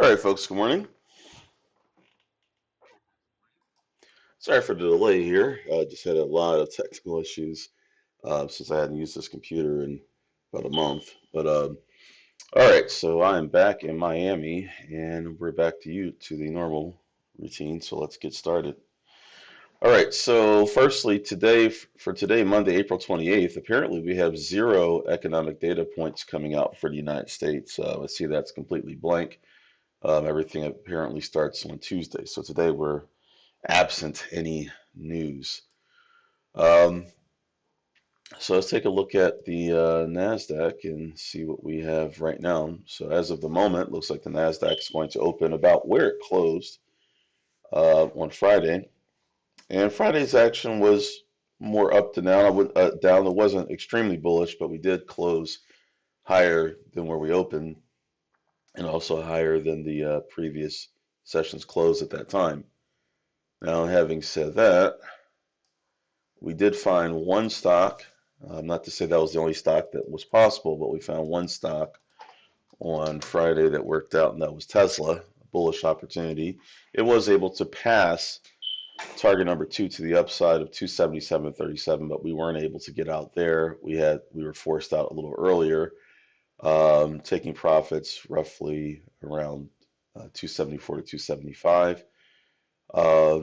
All right, folks, good morning. Sorry for the delay here. Just had a lot of technical issues since I hadn't used this computer in about a month. All right, so I am back in Miami and we're back to the normal routine. So let's get started. All right, so firstly, for today, Monday, April 28th, apparently we have zero economic data points coming out for the United States. I see that's completely blank. Everything apparently starts on Tuesday. So today we're absent any news. Um, so let's take a look at the NASDAQ and see what we have right now. So as of the moment, looks like the NASDAQ is going to open about where it closed on Friday. And Friday's action was more up to down. Down. It wasn't extremely bullish, but we did close higher than where we opened, and also higher than the previous session's close at that time. Now, having said that, we did find one stock, not to say that was the only stock that was possible, but we found one stock on Friday that worked out, and that was Tesla, a bullish opportunity. It was able to pass target number two to the upside of 277.37, but we weren't able to get out there. We were forced out a little earlier, taking profits roughly around 274 to 275. Uh,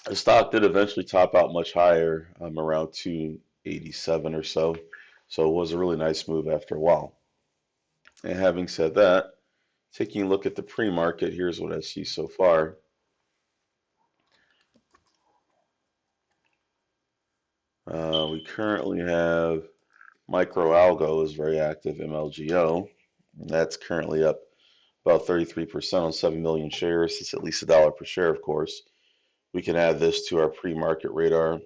The stock did eventually top out much higher, around 287 or so. So it was a really nice move after a while. And having said that, taking a look at the pre-market, here's what I see so far. We currently have micro algo is very active, MLGO. That's currently up about 33% on 7 million shares. It's at least $1 per share, of course. We can add this to our pre-market radar.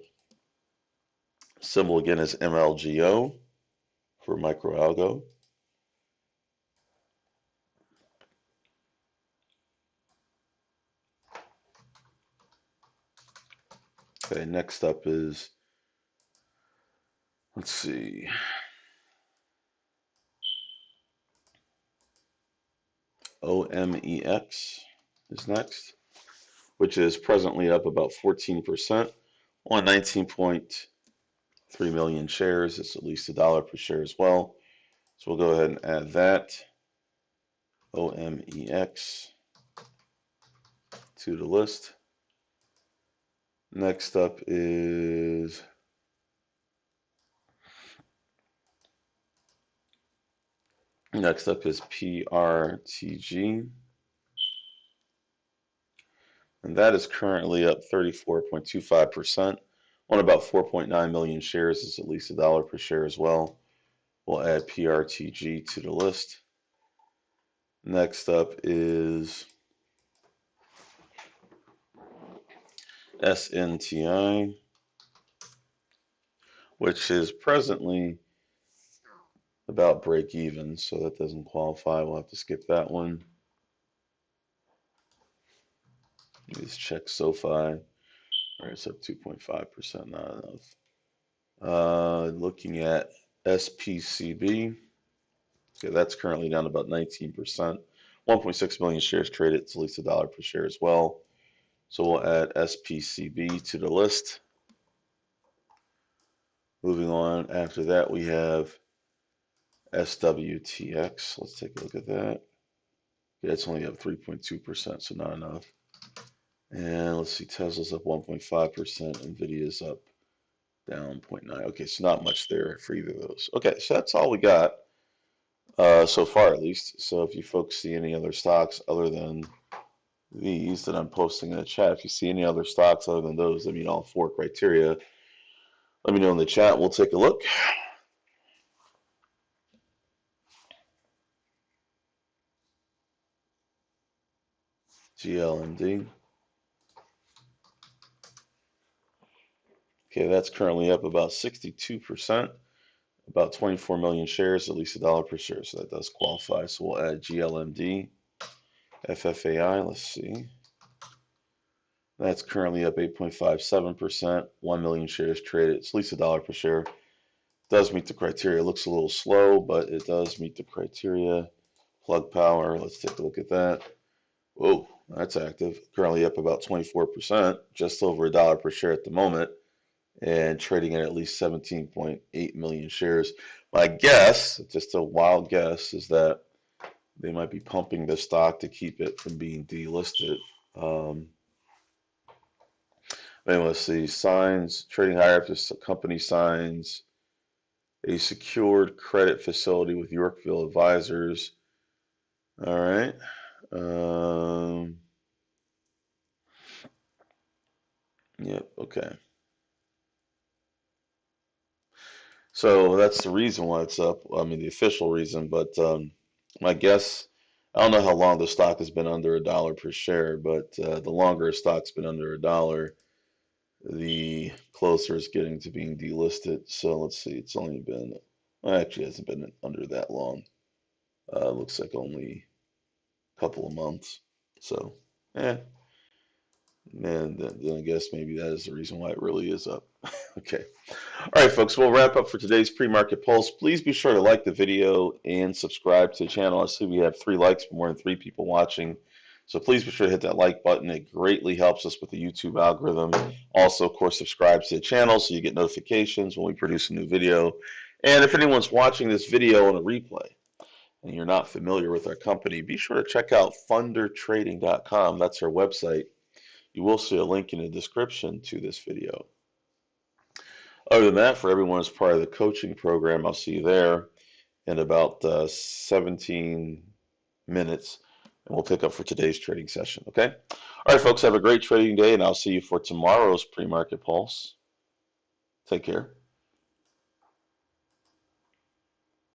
Symbol again is MLGO for micro algo. Okay, next up is, let's see, OMEX is next, which is presently up about 14% on 19.3 million shares. It's at least $1 per share as well. So we'll go ahead and add that, OMEX, to the list. Next up is PRTG, and that is currently up 34.25% on about 4.9 million shares. It's at least $1 per share as well. We'll add PRTG to the list. Next up is SNTI, which is presently about break even, so that doesn't qualify. We'll have to skip that one. Let's check SoFi. All right, it's up 2.5%, not enough. Looking at SPCB, okay, that's currently down about 19%. 1.6 million shares traded, it's at least $1 per share as well. So we'll add SPCB to the list. Moving on, after that we have SWTX. Let's take a look at that. Yeah, it's only up 3.2%, so not enough. And let's see, Tesla's up 1.5%, Nvidia's up down 0.9. Okay, so not much there for either of those. Okay, so that's all we got so far, at least. So if you folks see any other stocks other than these that I'm posting in the chat, if you see any other stocks other than those that meet all four criteria, let me know in the chat. We'll take a look. GLMD. Okay, that's currently up about 62%, about 24 million shares, at least $1 per share. So that does qualify. So we'll add GLMD. FFAI, let's see. That's currently up 8.57%, 1 million shares traded. It's at least $1 per share. Does meet the criteria. It looks a little slow, but it does meet the criteria. Plug Power, let's take a look at that. Whoa, that's active. Currently up about 24%, just over $1 per share at the moment, and trading at least 17.8 million shares. My guess, just a wild guess, is that they might be pumping the stock to keep it from being delisted. Um, let's see, signs, trading higher up to company signs, a secured credit facility with Yorkville Advisors. All right. Yep, okay. So that's the reason why it's up. I mean, the official reason, but my guess, I don't know how long the stock has been under $1 per share, but the longer a stock's been under $1, the closer it's getting to being delisted. So let's see, it's only been, well, actually, it hasn't been under that long. Looks like only a couple of months. So, eh, man, then I guess maybe that is the reason why it really is up. Okay. All right, folks, we'll wrap up for today's Pre-Market Pulse. Please be sure to like the video and subscribe to the channel. I see we have 3 likes, more than 3 people watching. So please be sure to hit that like button. It greatly helps us with the YouTube algorithm. Also, of course, subscribe to the channel so you get notifications when we produce a new video. And if anyone's watching this video on a replay and you're not familiar with our company, be sure to check out fundertrading.com. That's our website. You will see a link in the description to this video. Other than that, for everyone who's part of the coaching program, I'll see you there in about 17 minutes, and we'll pick up for today's trading session, okay? All right, folks, have a great trading day, and I'll see you for tomorrow's pre-market pulse. Take care.